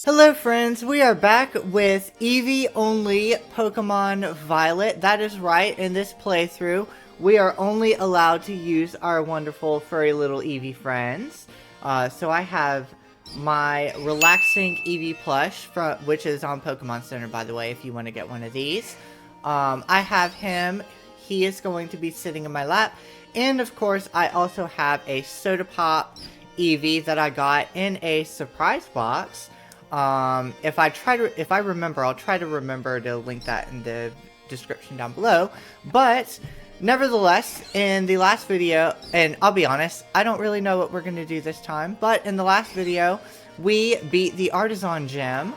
Hello friends, we are back with Eevee only Pokemon Violet. That is right, in this playthrough, we are only allowed to use our wonderful furry little Eevee friends. So I have my relaxing Eevee plush, which is on Pokemon Center by the way, if you want to get one of these. I have him, he is going to be sitting in my lap. And of course, I also have a Soda Pop Eevee that I got in a surprise box. If I remember, I'll try to remember to link that in the description down below. But nevertheless, in the last video, and I'll be honest, I don't really know what we're going to do this time, but in the last video, we beat the Artisan Gym.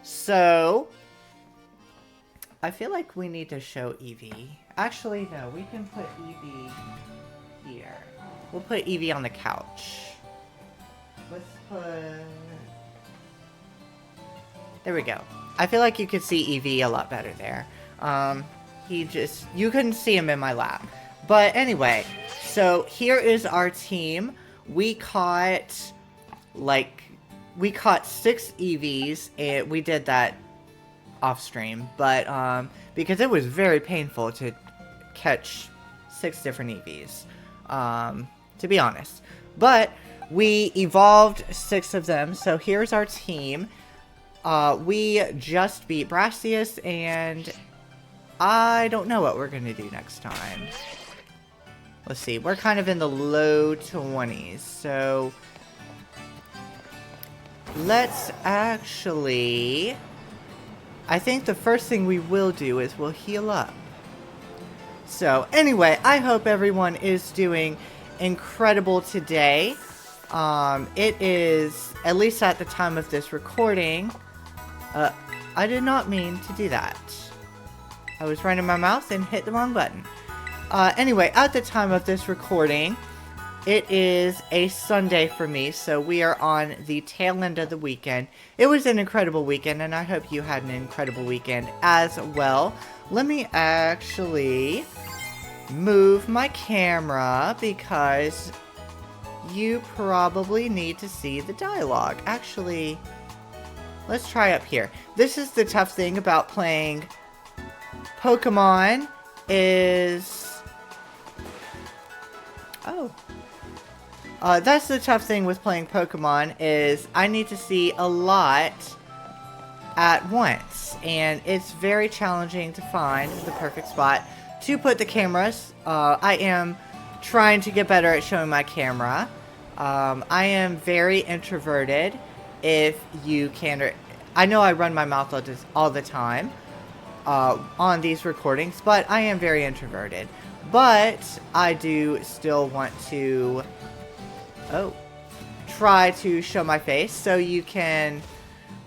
So I feel like we need to show Eevee. Actually, no, we can put Eevee here. We'll put Eevee on the couch. Let's put... There we go. I feel like you could see Eevee a lot better there. You couldn't see him in my lap. But anyway, so here is our team. We caught 6 Eevees, and we did that off stream. But, because it was very painful to catch 6 different Eevees, to be honest. But we evolved 6 of them, so here's our team. We just beat Brassius, and I don't know what we're going to do next time. Let's see, we're kind of in the low 20s, so let's actually... I think the first thing we will do is we'll heal up. So, anyway, I hope everyone is doing incredible today. It is, at least at the time of this recording... I did not mean to do that. I was running my mouth and hit the wrong button. Anyway, at the time of this recording, it is a Sunday for me, so we are on the tail end of the weekend. It was an incredible weekend, and I hope you had an incredible weekend as well. Let me actually move my camera, because you probably need to see the dialogue. Actually... let's try up here. This is the tough thing about playing Pokemon is... that's the tough thing with playing Pokemon is I need to see a lot at once. And it's very challenging to find the perfect spot to put the cameras. I am trying to get better at showing my camera. I am very introverted. If you can, I know I run my mouth all the time on these recordings, but I am very introverted. But I do still want to try to show my face so you can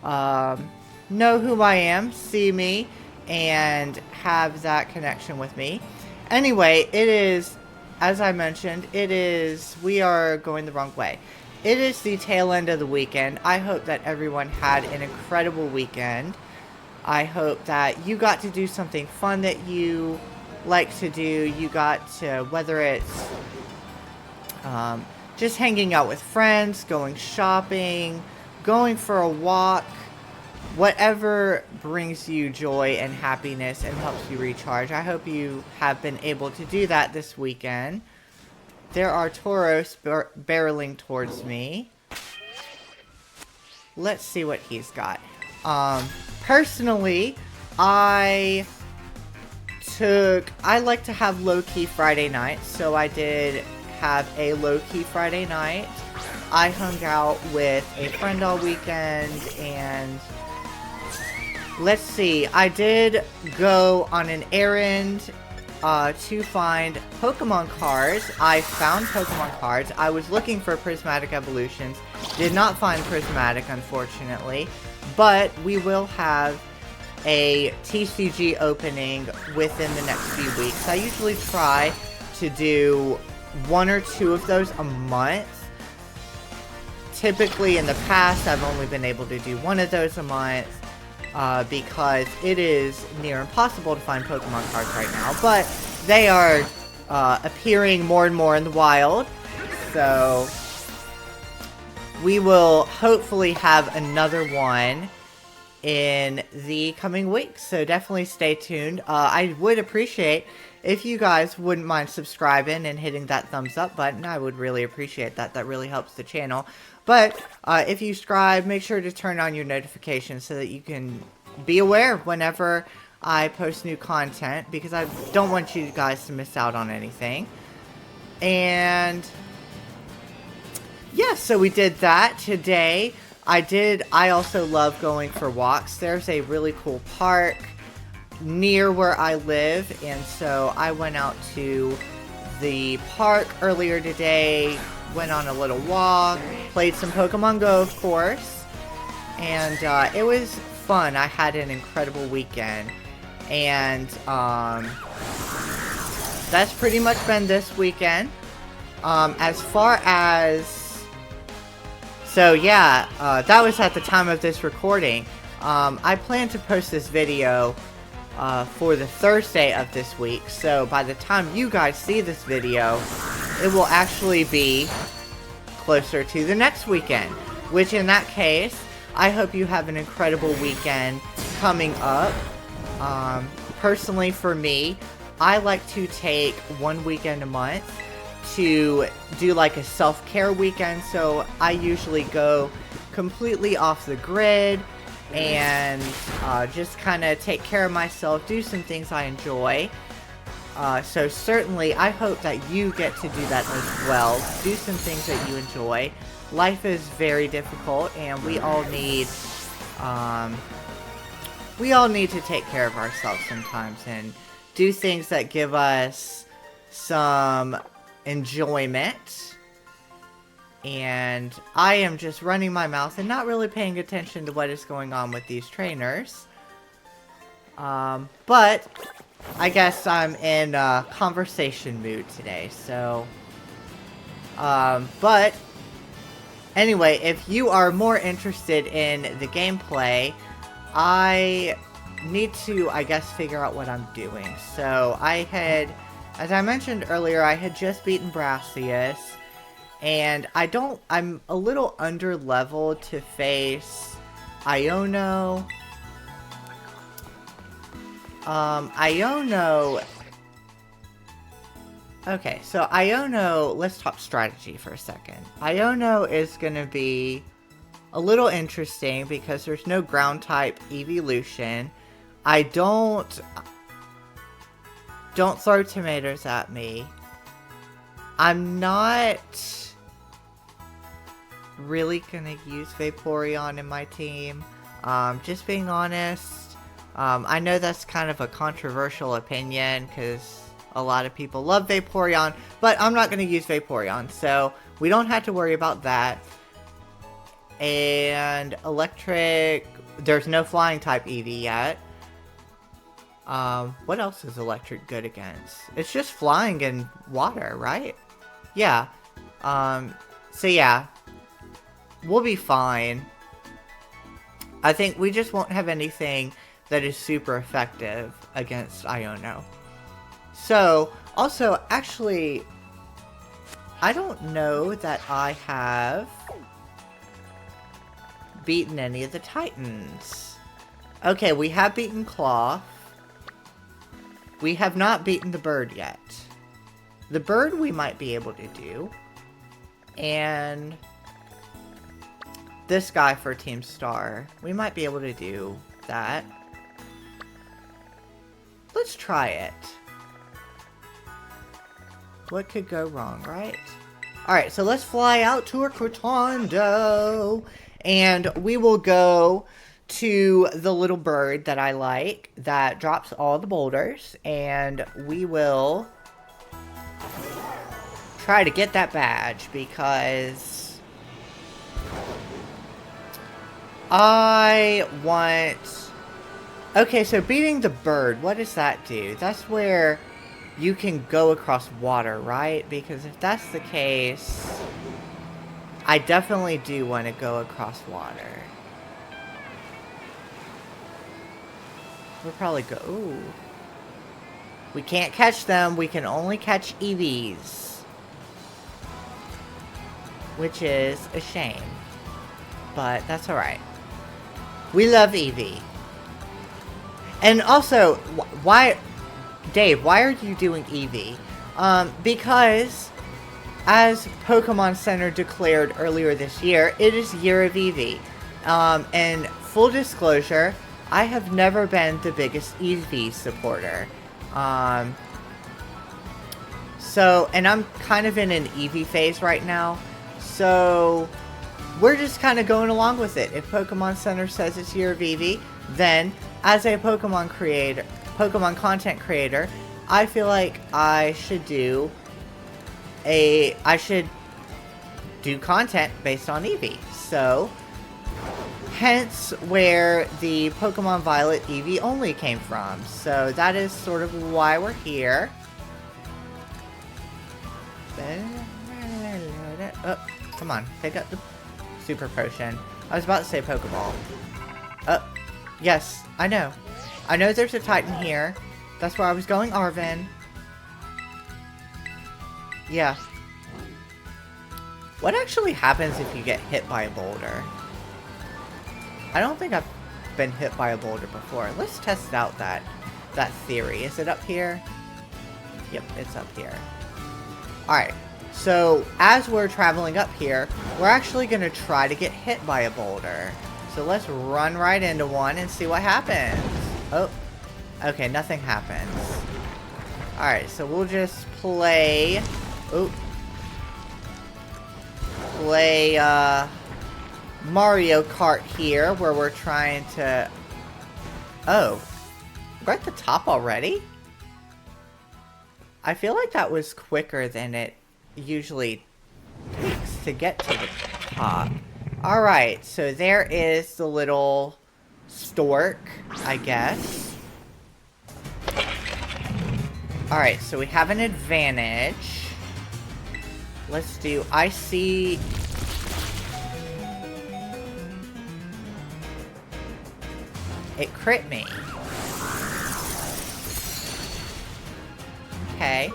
know who I am, see me, and have that connection with me. Anyway, it is, as I mentioned, we are going the wrong way. It is the tail end of the weekend. I hope that everyone had an incredible weekend. I hope that you got to do something fun that you like to do. You got to, whether it's just hanging out with friends, going shopping, going for a walk, whatever brings you joy and happiness and helps you recharge. I hope you have been able to do that this weekend. There are Tauros barreling towards me. Let's see what he's got. Personally, I like to have low-key Friday nights, so I did have a low-key Friday night. I hung out with a friend all weekend, and let's see, I did go on an errand to find Pokemon cards. I found Pokemon cards. I was looking for Prismatic Evolutions. Did not find Prismatic, unfortunately. But we will have a TCG opening within the next few weeks. I usually try to do 1 or 2 of those a month. Typically in the past, I've only been able to do 1 of those a month. Because it is near impossible to find Pokemon cards right now, but they are appearing more and more in the wild, so we will hopefully have another one in the coming weeks, so definitely stay tuned. I would appreciate if you guys wouldn't mind subscribing and hitting that thumbs up button. I would really appreciate that. That really helps the channel. But if you subscribe, make sure to turn on your notifications so that you can be aware whenever I post new content, because I don't want you guys to miss out on anything. And yeah, so we did that today. I also love going for walks. There's a really cool park near where I live, and so I went out to the park earlier today, went on a little walk, played some Pokemon Go, of course, and it was fun. I had an incredible weekend, and that's pretty much been this weekend. As far as... So yeah, that was at the time of this recording. I plan to post this video for the Thursday of this week, so by the time you guys see this video, it will actually be closer to the next weekend, which in that case, I hope you have an incredible weekend coming up. Personally for me, I like to take one weekend a month to do like a self-care weekend, so I usually go completely off the grid and just kind of take care of myself, do some things I enjoy. So certainly I hope that you get to do that as well. Do some things that you enjoy. Life is very difficult, and we all need to take care of ourselves sometimes and do things that give us some enjoyment. And I am just running my mouth and not really paying attention to what is going on with these trainers. But I guess I'm in conversation mood today, so but anyway, if you are more interested in the gameplay, I need to, I guess, figure out what I'm doing. So as I mentioned earlier, I had just beaten Brassius, and I'm a little under leveled to face Iono. Okay, so Iono, let's talk strategy for a second. Iono is going to be a little interesting because there's no ground type Eeveelution. Don't throw tomatoes at me. I'm not really gonna use Vaporeon in my team. Just being honest. I know that's kind of a controversial opinion because a lot of people love Vaporeon, but I'm not gonna use Vaporeon, so we don't have to worry about that. And electric, there's no flying type Eevee yet. What else is electric good against? It's just flying and water, right? Yeah. So yeah. We'll be fine. I think we just won't have anything that is super effective against Iono. So, also, actually, I don't know that I have beaten any of the Titans. Okay, we have beaten Claw. We have not beaten the bird yet. The bird we might be able to do. And this guy for Team Star, we might be able to do that. Let's try it. What could go wrong, right? Alright, so let's fly out to a Crotondo. And we will go to the little bird that I like that drops all the boulders, and we will try to get that badge because I want... Okay, so beating the bird, what does that do? That's where you can go across water, right? Because if that's the case, I definitely do want to go across water. We'll probably go... Ooh. We can't catch them. We can only catch EVs. which is a shame. But that's alright. We love Eevee. And also, why... Dave, why are you doing Eevee? Because, as Pokemon Center declared earlier this year, it is Year of Eevee. And full disclosure, I have never been the biggest Eevee supporter. And I'm kind of in an Eevee phase right now. So, we're just kind of going along with it. If Pokemon Center says it's Year of Eevee, then, as a Pokemon content creator, I feel like I should do content based on Eevee. So, hence where the Pokemon Violet Eevee only came from. So that is sort of why we're here. Oh, come on, pick up the Super Potion. I was about to say Pokeball. Oh, yes, I know. I know there's a Titan here. That's where I was going, Arven. Yeah. What actually happens if you get hit by a boulder? I don't think I've been hit by a boulder before. Let's test out that theory. Is it up here? Yep, it's up here. Alright, so as we're traveling up here, we're actually going to try to get hit by a boulder. So let's run right into one and see what happens. Oh, okay, nothing happens. Alright, so we'll just play... Oh. Play, Mario Kart here, where we're trying to... Oh. We're at the top already? I feel like that was quicker than it usually takes to get to the top. Alright, so there is the little stork, I guess. Alright, so we have an advantage. Let's do Icy... It crit me. Okay.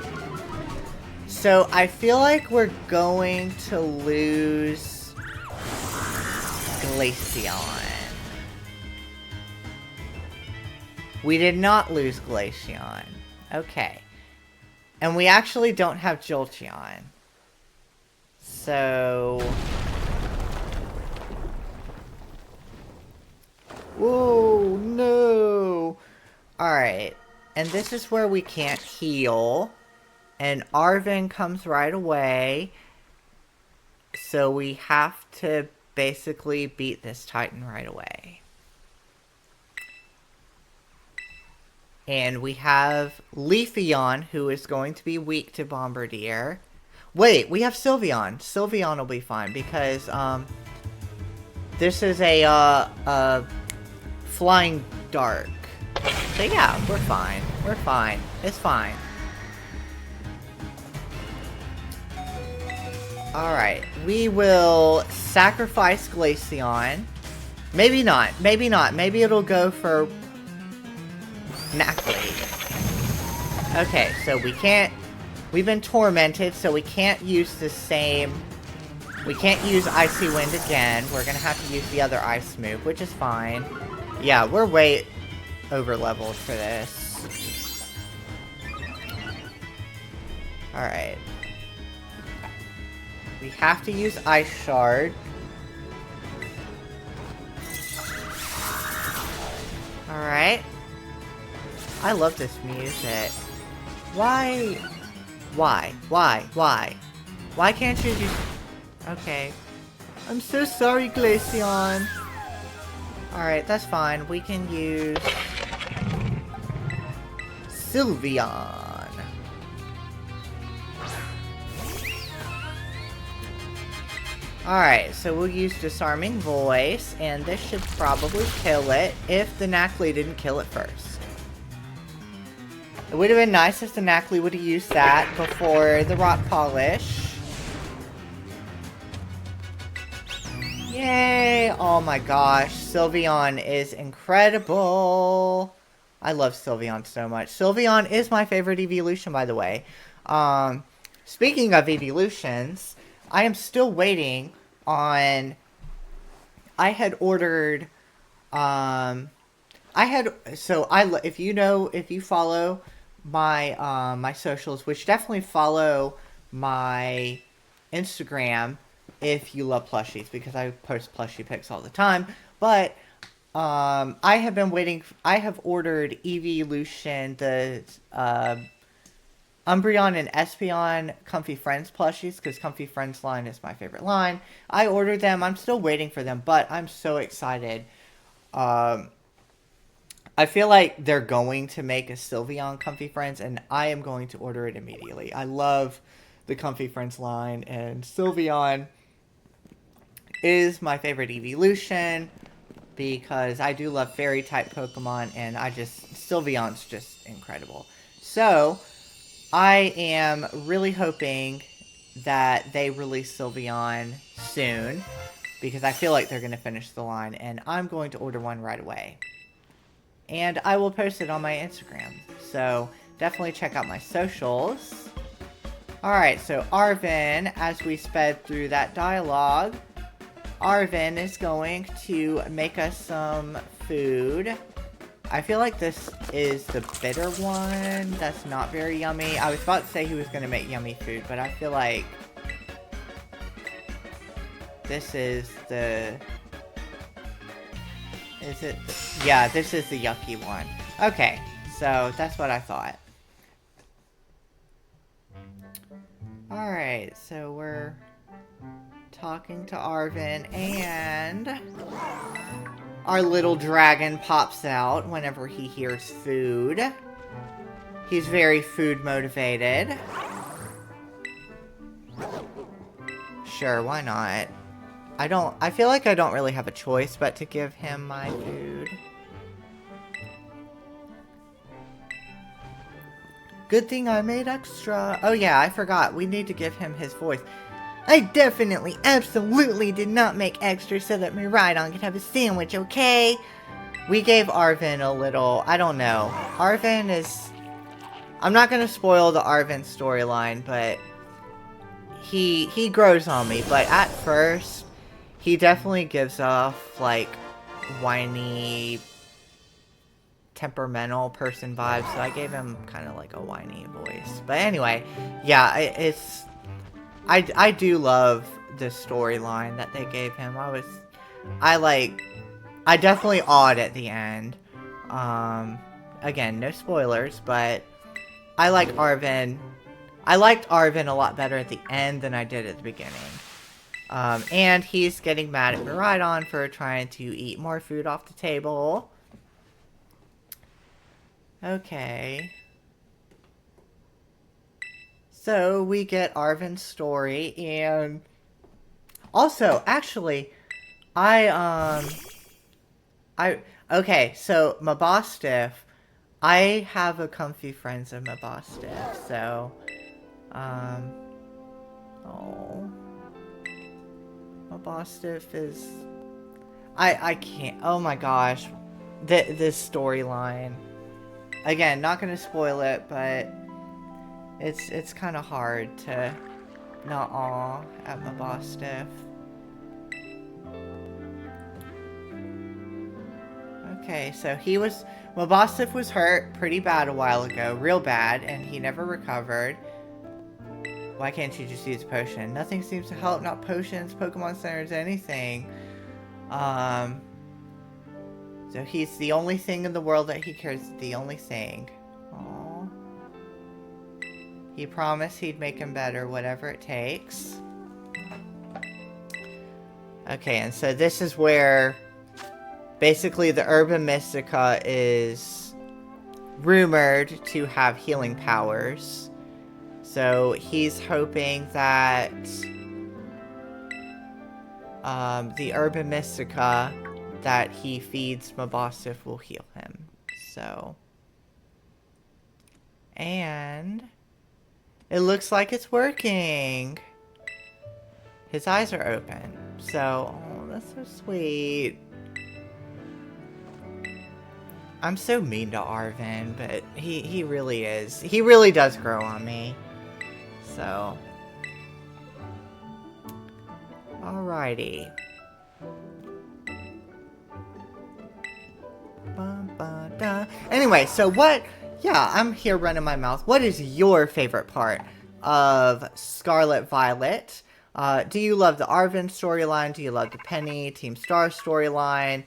So I feel like we're going to lose Glaceon. We did not lose Glaceon. Okay. And we actually don't have Jolteon. So... Whoa, no! Alright. And this is where we can't heal. And Arven comes right away. So we have to basically beat this Titan right away. And we have Leafeon, who is going to be weak to Bombardier. Wait, we have Sylveon. Sylveon will be fine because, this is a Flying Dark. So yeah, we're fine. We're fine. It's fine. Alright, we will sacrifice Glaceon. Maybe not. Maybe not. Maybe it'll go for Nacli. Okay, so we can't... We've been tormented, so we can't use the same... We can't use Icy Wind again. We're gonna have to use the other Ice move, which is fine. Yeah, we're way over-leveled for this. Alright. We have to use Ice Shard. Alright. I love this music. Why? Why? Why can't you just... Okay. I'm so sorry, Glaceon. Alright, that's fine. We can use... Sylveon. Alright, so we'll use Disarming Voice, and this should probably kill it if the Nacli didn't kill it first. It would have been nice if the Nacli would have used that before the Rock Polish. Yay! Oh my gosh, Sylveon is incredible! I love Sylveon so much. Sylveon is my favorite Eeveelution, by the way. Speaking of Eeveelutions, I am still waiting on... I had ordered... if you follow my socials, which definitely follow my Instagram if you love plushies, because I post plushie pics all the time. But I have been waiting. I have ordered Eeveelution, the Umbreon and Espeon Comfy Friends plushies, because Comfy Friends line is my favorite line. I ordered them. I'm still waiting for them, but I'm so excited. I feel like they're going to make a Sylveon Comfy Friends, and I am going to order it immediately. I love the Comfy Friends line, and Sylveon is my favorite Eeveelution, because I do love fairy-type Pokemon, and Sylveon's just incredible. So, I am really hoping that they release Sylveon soon, because I feel like they're going to finish the line, and I'm going to order one right away. And I will post it on my Instagram. So, definitely check out my socials. Alright, so Arven, as we sped through that dialogue, Arven is going to make us some food. I feel like this is the bitter one. That's not very yummy. I was about to say he was going to make yummy food, but I feel like this is the... Is it? Yeah, this is the yucky one. Okay, so that's what I thought. Alright, so we're talking to Arven, and our little dragon pops out whenever he hears food. He's very food motivated. Sure, why not? I feel like I don't really have a choice but to give him my food. Good thing I made extra. Oh yeah, I forgot. We need to give him his voice. I definitely, absolutely did not make extra so that Miraidon could have a sandwich, okay? We gave Arven a little, I don't know. Arven is... I'm not going to spoil the Arven storyline, but he grows on me. But at first... he definitely gives off, like, whiny, temperamental person vibes, so I gave him kind of like a whiny voice. But anyway, yeah, I do love the storyline that they gave him. I definitely awed at the end. Again, no spoilers, but I liked Arven a lot better at the end than I did at the beginning. And he's getting mad at Miraidon for trying to eat more food off the table. Okay. So, we get Arven's story, and... also, actually, okay, so, Mabostiff, I have a Comfy Friends of Mabostiff, so, oh... Mabostiff is... I can't... oh my gosh. This storyline. Again, not gonna spoil it, but... It's kind of hard to not awe at Mabostiff. Okay, so Mabostiff was hurt pretty bad a while ago. Real bad, and he never recovered. Why can't you just use a potion? Nothing seems to help. Not potions, Pokemon Centers, anything. So he's the only thing in the world that he cares. The only thing. Aww. He promised he'd make him better, whatever it takes. Okay, and so this is where... basically the Urban Mystica is rumored to have healing powers. So he's hoping that the Urban Mystica that he feeds Mabostiff will heal him. So, and it looks like it's working. His eyes are open. So, oh, that's so sweet. I'm so mean to Arven, but he really is. He really does grow on me. So. Alrighty. Anyway, so what... Yeah, I'm here running my mouth. What is your favorite part of Scarlet Violet? Do you love the Arven storyline? Do you love the Penny, Team Star storyline?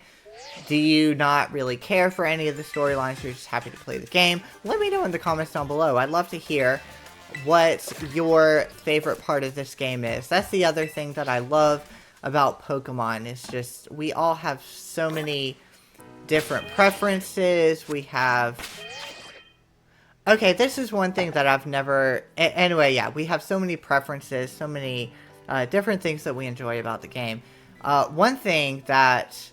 Do you not really care for any of the storylines? You're just happy to play the game? Let me know in the comments down below. I'd love to hear what your favorite part of this game is. That's the other thing that I love about Pokemon. It's just, we all have so many different preferences. We have... Okay, this is one thing that I've never... Anyway, yeah, we have so many preferences, so many different things that we enjoy about the game. One thing that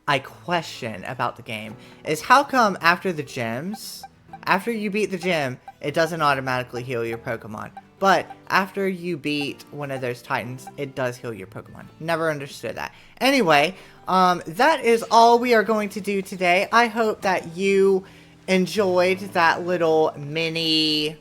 I question about the game is how come after the gyms, after you beat the gym, it doesn't automatically heal your Pokemon. But after you beat one of those Titans, it does heal your Pokemon. Never understood that. Anyway, that is all we are going to do today. I hope that you enjoyed that little mini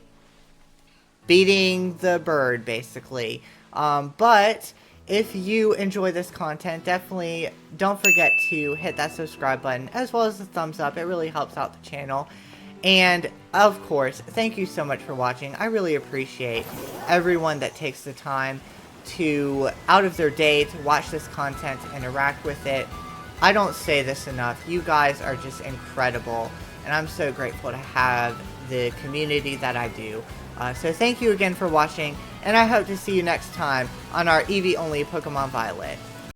beating the bird, basically. But if you enjoy this content, definitely don't forget to hit that subscribe button as well as the thumbs up. It really helps out the channel. And of course, thank you so much for watching. I really appreciate everyone that takes the time to, out of their day, to watch this content, interact with it. I don't say this enough. You guys are just incredible. And I'm so grateful to have the community that I do. So thank you again for watching, and I hope to see you next time on our EEVEE only Pokemon Violet.